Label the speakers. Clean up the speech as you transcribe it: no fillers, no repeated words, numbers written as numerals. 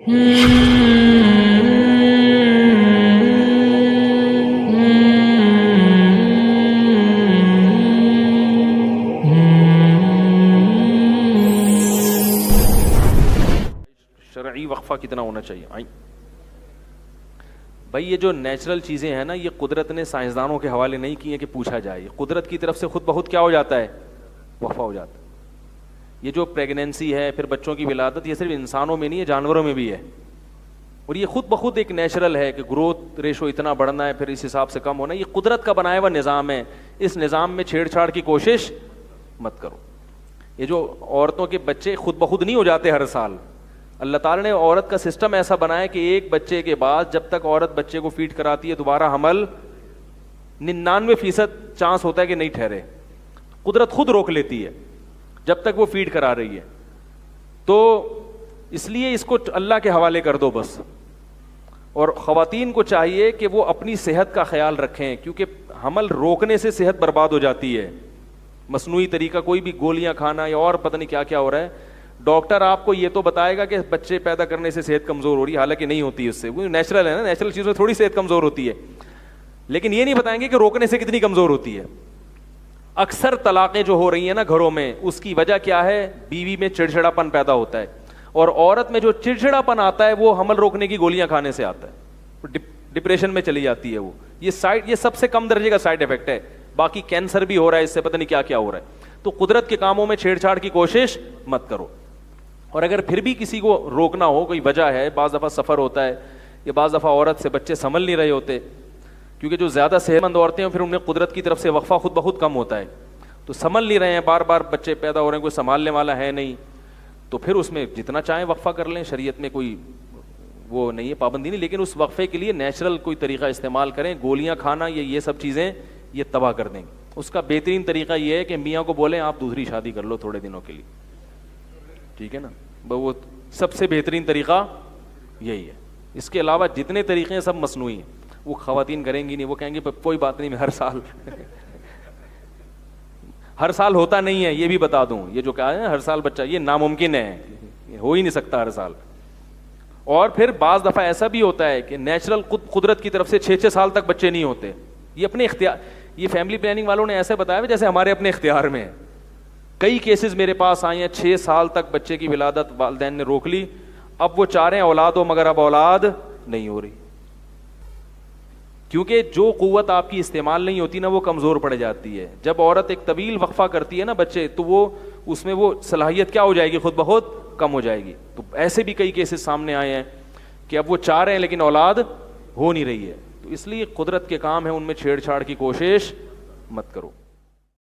Speaker 1: شرعی وقفہ کتنا ہونا چاہیے؟ بھائی یہ جو نیچرل چیزیں ہیں نا، یہ قدرت نے سائنسدانوں کے حوالے نہیں کی ہیں کہ پوچھا جائے، یہ قدرت کی طرف سے خود بخود کیا ہو جاتا ہے؟ وقفہ ہو جاتا ہے۔ یہ جو پریگنینسی ہے، پھر بچوں کی ولادت، یہ صرف انسانوں میں نہیں ہے، جانوروں میں بھی ہے، اور یہ خود بخود ایک نیچرل ہے کہ گروتھ ریشو اتنا بڑھنا ہے، پھر اس حساب سے کم ہونا ہے۔ یہ قدرت کا بنایا ہوا نظام ہے، اس نظام میں چھیڑ چھاڑ کی کوشش مت کرو۔ یہ جو عورتوں کے بچے خود بخود نہیں ہو جاتے ہر سال، اللہ تعالیٰ نے عورت کا سسٹم ایسا بنایا کہ ایک بچے کے بعد جب تک عورت بچے کو فیڈ کراتی ہے دوبارہ حمل 99% چانس ہوتا ہے کہ نہیں ٹھہرے، قدرت خود روک لیتی ہے جب تک وہ فیڈ کرا رہی ہے۔ تو اس لیے اس کو اللہ کے حوالے کر دو بس۔ اور خواتین کو چاہیے کہ وہ اپنی صحت کا خیال رکھیں، کیونکہ حمل روکنے سے صحت برباد ہو جاتی ہے۔ مصنوعی طریقہ کوئی بھی گولیاں کھانا یا اور پتہ نہیں کیا کیا ہو رہا ہے، ڈاکٹر آپ کو یہ تو بتائے گا کہ بچے پیدا کرنے سے صحت کمزور ہو رہی ہے، حالانکہ نہیں ہوتی ہے، اس سے وہ نیچرل ہے نا، نیچرل چیزوں سے تھوڑی صحت کمزور ہوتی ہے، لیکن یہ نہیں بتائیں گے کہ روکنے سے کتنی کمزور ہوتی ہے۔ اکثر طلاقیں جو ہو رہی ہیں نا گھروں میں، اس کی وجہ کیا ہے؟ بیوی میں چڑچڑاپن پیدا ہوتا ہے، اور عورت میں جو چڑچڑاپن آتا ہے وہ حمل روکنے کی گولیاں کھانے سے آتا ہے، ڈپریشن میں چلی جاتی ہے وہ۔ یہ سب سے کم درجے کا سائیڈ افیکٹ ہے، باقی کینسر بھی ہو رہا ہے اس سے، پتہ نہیں کیا کیا ہو رہا ہے۔ تو قدرت کے کاموں میں چھیڑ چھاڑ کی کوشش مت کرو۔ اور اگر پھر بھی کسی کو روکنا ہو، کوئی وجہ ہے، بعض دفعہ سفر ہوتا ہے، یا بعض دفعہ عورت سے بچے سنبھل نہیں رہے ہوتے، کیونکہ جو زیادہ صحت مند عورتیں ہیں پھر ان میں قدرت کی طرف سے وقفہ خود بخود کم ہوتا ہے، تو سنبھل نہیں رہے ہیں، بار بار بچے پیدا ہو رہے ہیں، کوئی سنبھالنے والا ہے نہیں، تو پھر اس میں جتنا چاہیں وقفہ کر لیں، شریعت میں کوئی وہ نہیں ہے، پابندی نہیں، لیکن اس وقفے کے لیے نیچرل کوئی طریقہ استعمال کریں۔ گولیاں کھانا یہ سب چیزیں یہ تباہ کر دیں گے۔ اس کا بہترین طریقہ یہ ہے کہ میاں کو بولیں آپ دوسری شادی کر لو تھوڑے دنوں کے لیے، ٹھیک ہے نا، وہ سب سے بہترین طریقہ یہی ہے۔ اس کے علاوہ جتنے طریقے ہیں سب مصنوعی ہیں، وہ خواتین کریں گی نہیں، وہ کہیں گے کوئی بات نہیں، میں ہر سال ہوتا نہیں ہے، یہ بھی بتا دوں، یہ جو کہا ہے ہر سال بچہ، یہ ناممکن ہے، یہ ہو ہی نہیں سکتا ہر سال۔ اور پھر بعض دفعہ ایسا بھی ہوتا ہے کہ نیچرل قدرت کی طرف سے 6 سال تک بچے نہیں ہوتے، یہ اپنے اختیار، یہ فیملی پلاننگ والوں نے ایسے بتایا جیسے ہمارے اپنے اختیار میں ہے۔ کئی کیسز میرے پاس آئے ہیں، 6 سال تک بچے کی ولادت والدین نے روک لی، اب وہ چاہ رہے ہیں اولاد ہو مگر اب اولاد نہیں ہو رہی، کیونکہ جو قوت آپ کی استعمال نہیں ہوتی نا وہ کمزور پڑ جاتی ہے۔ جب عورت ایک طویل وقفہ کرتی ہے نا بچے، تو وہ اس میں وہ صلاحیت کیا ہو جائے گی؟ خود بخود کم ہو جائے گی۔ تو ایسے بھی کئی کیسز سامنے آئے ہیں کہ اب وہ چاہ رہے ہیں لیکن اولاد ہو نہیں رہی ہے، تو اس لیے قدرت کے کام ہیں، ان میں چھیڑ چھاڑ کی کوشش مت کرو۔